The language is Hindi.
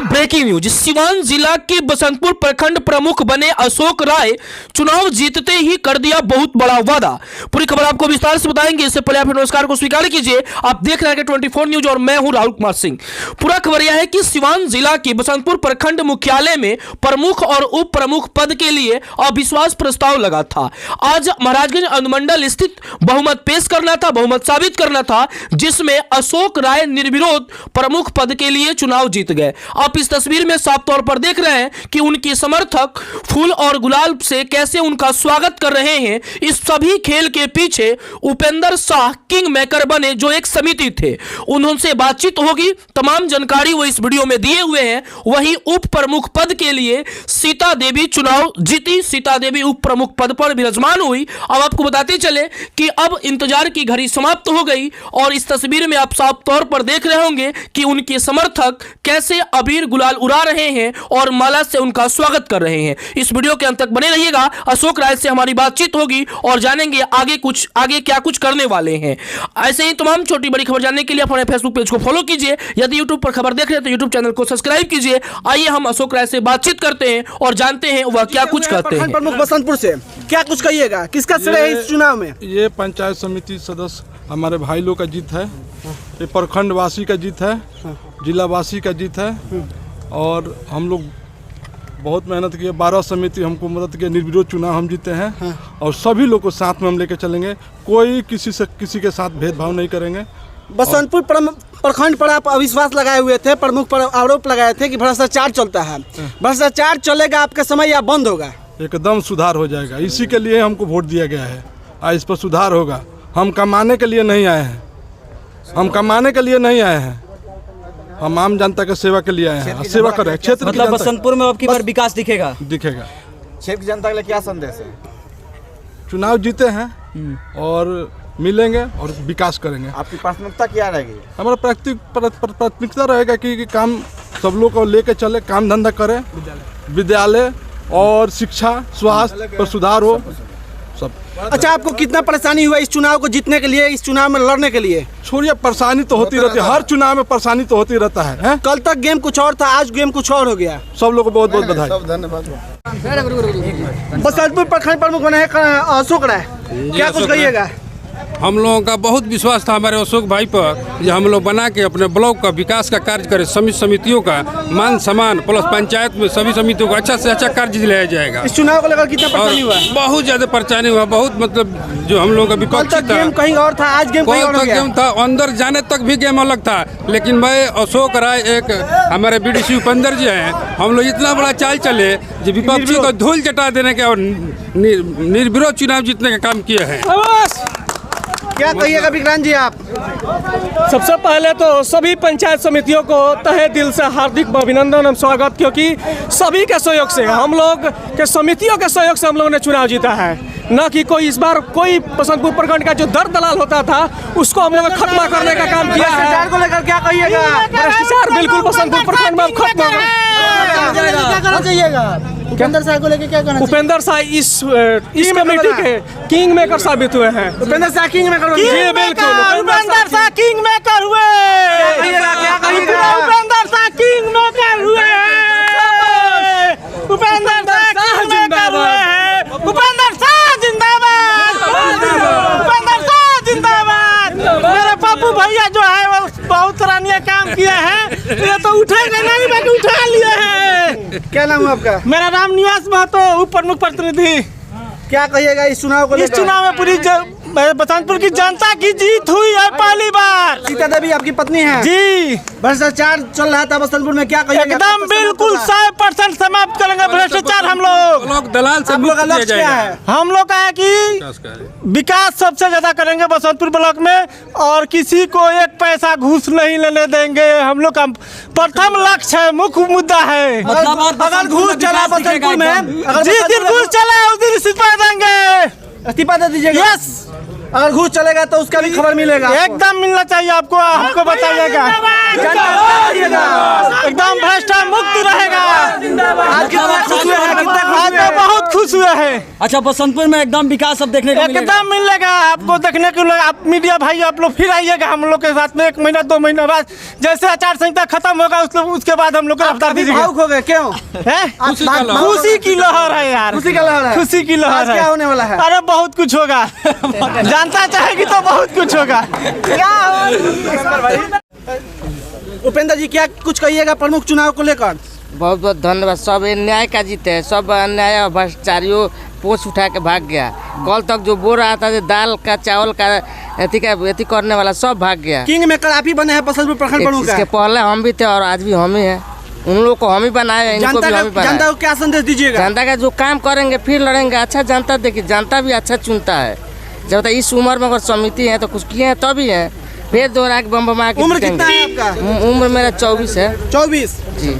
Breaking news. सिवान जिला के बसंतपुर प्रखंड प्रमुख बने अशोक राय चुनाव जीतते ही कर दिया बहुत बड़ा वादा। पूरी खबर आपको विस्तार से बताएंगे। इससे पहले आप नमस्कार को स्वीकार कीजिए। आप देख रहे हैं 24 न्यूज और मैं हूं राहुल कुमार सिंह। पूरा खबर यह है कि सिवान जिला के बसंतपुर प्रखंड मुख्यालय में प्रमुख और उप प्रमुख पद के लिए अविश्वास प्रस्ताव लगा था। आज महाराजगंज अनुमंडल स्थित बहुमत पेश करना था, बहुमत साबित करना था, जिसमें अशोक राय निर्विरोध प्रमुख पद के लिए चुनाव जीत गए। आप इस तस्वीर में साफ तौर पर देख रहे हैं कि उनके समर्थक फूल और गुलाल से कैसे उनका स्वागत कर रहे हैं। इस सभी खेल के पीछे उपेंद्र शाह किंग मेकर बने जो एक समिति थे, उनसे बातचीत होगी। तमाम जानकारी वो इस वीडियो में दिए हुए हैं। वहीं उप प्रमुख पद के लिए सीता देवी चुनाव जीती। सीता देवी उप प्रमुख पद पर विराजमान हुई। अब आपको बताते चले कि अब इंतजार की घड़ी समाप्त हो गई और इस तस्वीर में आप साफ तौर पर देख रहे होंगे कि उनके समर्थक कैसे अबीर गुलाल उड़ा रहे हैं और माला से उनका स्वागत कर रहे हैं। इस वीडियो के अंत तक बने रहिएगा। अशोक राय से हमारी बातचीत होगी और जानेंगे आगे क्या कुछ करने वाले हैं। ऐसे ही तमाम छोटी बड़ी खबर जानने के लिए हमारे फेसबुक पेज को फॉलो कीजिए। यदि यूट्यूब पर खबर देख रहे हैं तो यूट्यूब चैनल को सब्सक्राइब कीजिए। आइए हम अशोक राय से बातचीत करते हैं और जानते हैं वह क्या कुछ कहते हैं। प्रमुख बसंतपुर से क्या कुछ कहिएगा, किसका श्रेय है इस चुनाव में? ये पंचायत समिति सदस्य हमारे भाई लोग का जीत है, ये प्रखंड वासी का जीत है, जिला वासी का जीत है। और हम लोग बहुत मेहनत किए, 12 समिति हमको मदद किए, निर्विरोध चुनाव हम जीते हैं। और सभी लोग को साथ में हम लेकर चलेंगे। कोई किसी के साथ भेदभाव नहीं करेंगे। बसंतपुर प्रखंड पर आप अविश्वास लगाए हुए थे, प्रमुख पर आरोप लगाए थे कि भ्रष्टाचार चलता है। भ्रष्टाचार चलेगा आपका समय या बंद होगा? एकदम सुधार हो जाएगा। इसी के लिए हमको वोट दिया गया है। इस पर सुधार होगा। हम कमाने के लिए नहीं आए हैं, हम कमाने के लिए नहीं आए हैं, हम आम जनता के सेवा के लिए आए हैं। सेवा कर रहे हैं क्षेत्र। मतलब बसंतपुर में अब की बार विकास दिखेगा। क्षेत्र की जनता के लिए क्या संदेश है? चुनाव जीते हैं और मिलेंगे और विकास करेंगे। आपकी प्राथमिकता क्या रहेगी? हमारा प्राथमिकता रहेगा कि काम सब लोग को लेकर चले, काम धंधा करें, विद्यालय और शिक्षा स्वास्थ्य पर सुधार हो सब। अच्छा, आपको कितना परेशानी हुआ इस चुनाव को जीतने के लिए, इस चुनाव में लड़ने के लिए? छोड़िए, परेशानी तो होती रहती है, हर चुनाव में परेशानी तो होती रहता है। कल तक गेम कुछ और था, आज गेम कुछ और हो गया। सब लोगों को बहुत बहुत बधाई। बसंतपुर प्रखंड प्रमुख बने हैं अशोक राय, क्या कुछ कहिएगा? हम लोगों का बहुत विश्वास था हमारे अशोक भाई पर, जो हम लोग बना के अपने ब्लॉक का विकास का कार्य करें। समितियों का मान सम्मान प्लस पंचायत में सभी समितियों का अच्छा से अच्छा कार्य लिया जाएगा। इस चुनाव को लेकर कितना परेशानी हुआ? बहुत ज्यादा परेशानी हुआ, बहुत मतलब जो हम लोग का विपक्ष था। गेम कहीं और था, आज गेम कहीं और हो गया। गेम था, अंदर जाने तक भी गेम अलग था। लेकिन मैं अशोक राय एक हमारे बीडीसी उपेंद्र जी हैं, हम लोग इतना बड़ा चाल चले जो विपक्षी को धूल चटा देने के और निर्विरोध चुनाव जीतने का काम किए हैं। क्या कहिएगा विक्रांत जी आप? सबसे पहले तो सभी पंचायत समितियों को तहे दिल से हार्दिक अभिनंदन एवं स्वागत, क्योंकि सभी के सहयोग से, हम लोग के समितियों के सहयोग से हम लोगों ने चुनाव जीता है। न कि कोई इस बार कोई बसंतपुर प्रखंड का जो दर दलाल होता था उसको हम लोगों ने खत्म करने का काम किया है। भ्रष्टाचार को लेकर क्या कहिएगा? भ्रष्टाचार बिल्कुल बसंतपुर प्रखंड में खत्म होगा। क्या करना चाहिएगा? उपेंद्र शाह को लेकर क्या करना? उपेंद्र शाह इस कमेटी के किंग मेकर साबित हुए हैं। उपेंद्र शाह किंग मेकर, जी बिल्कुल, उपेंद्र शाह किंग मेकर हुए। उपेंद्र शाह किंग मेकर हुए। उपेंद्र शाह जिंदाबाद। उपेंद्र शाह जिंदाबाद। उपेंद्र शाह जिंदाबाद। मेरे पप्पू भैया जो है वो बहुत सराहनीय काम किए हैं। ये तो उठेगा नहीं, बाकी उठा लिए हैं। क्या नाम है आपका? मेरा नाम निवास महतो, उप प्रमुख प्रतिनिधि। क्या कहिएगा इस चुनाव को? इस चुनाव में पूरी बसंतपुर की जनता की जीत हुई है पहली बार। सीता देवी आपकी पत्नी है? जी। भ्रष्टाचार चल रहा था बसंतपुर में, क्या कहिएगा? एकदम बिल्कुल 100% समाप्त करेंगे भ्रष्टाचार। हम लोग दलाल से मुक्त किया जाएगा। हम लोग का है कि विकास सबसे ज्यादा करेंगे बसंतपुर ब्लॉक में और किसी को एक पैसा घूस नहीं लेने देंगे। हम लोग का प्रथम लक्ष्य है, मुख्य मुद्दा है। अगर घूस चला बसंतपुर में, जिस दिन घूस चला उस दिन इस्तीफा देंगे। इस्तीफा दे दीजिएगा। यस। अगर घूस चलेगा तो उसका भी खबर मिलेगा। एकदम मिलना चाहिए आपको, हमको बताइएगा। एकदम भ्रष्ट मुक्त रहेगा। आज कितना खुश हुए हैं, कितना खुश आज हुए तो हैं? बहुत खुश हुए हैं। अच्छा, बसंतपुर में एकदम विकास अब देखने को मिलेगा। एकदम मिलेगा आपको देखने के लिए। आप मीडिया भाई आप लोग फिर आइएगा हम लोग के साथ में 1 महीना 2 महीना बाद, जैसे आचार संहिता खत्म होगा उसके बाद हम लोग को रफ्तार दीजिएगा। भावुक हो गए क्यों? खुशी की लहर है यार, खुशी का लहर है। खुशी की लहर आज है। क्या होने वाला है? अरे बहुत कुछ होगा। जनता चाहेगी तो बहुत कुछ होगा। उपेंद्र जी, क्या कुछ कहिएगा प्रमुख चुनाव को लेकर? बहुत बहुत धन्यवाद। सब ये न्याय का जीत है। सब अन्याय और भ्रष्टाचारियों पोस्ट उठा के भाग गया। कल तक जो बोल रहा था दाल का चावल का एथी करने वाला सब भाग गया। किंग मेकर आप ही बने हैं बसंतपुर प्रखंड प्रमुख इसके का। पहले हम भी थे और आज भी हम ही हैं। उन लोगों को हम ही बनाए, इनको भी हम ही बनाए। जनता को क्या संदेश दीजिएगा? जनता का जो काम करेंगे फिर लड़ेंगे। अच्छा जनता देखिए, जनता भी अच्छा चुनता है। जब तक इस उम्र में अगर समिति है तो कुछ किए हैं तभी है। फिर दोहरा के बम बमा के उम्र जीतेंगे। कितना है आपका? उम्र मेरा 24 है। 24। जी।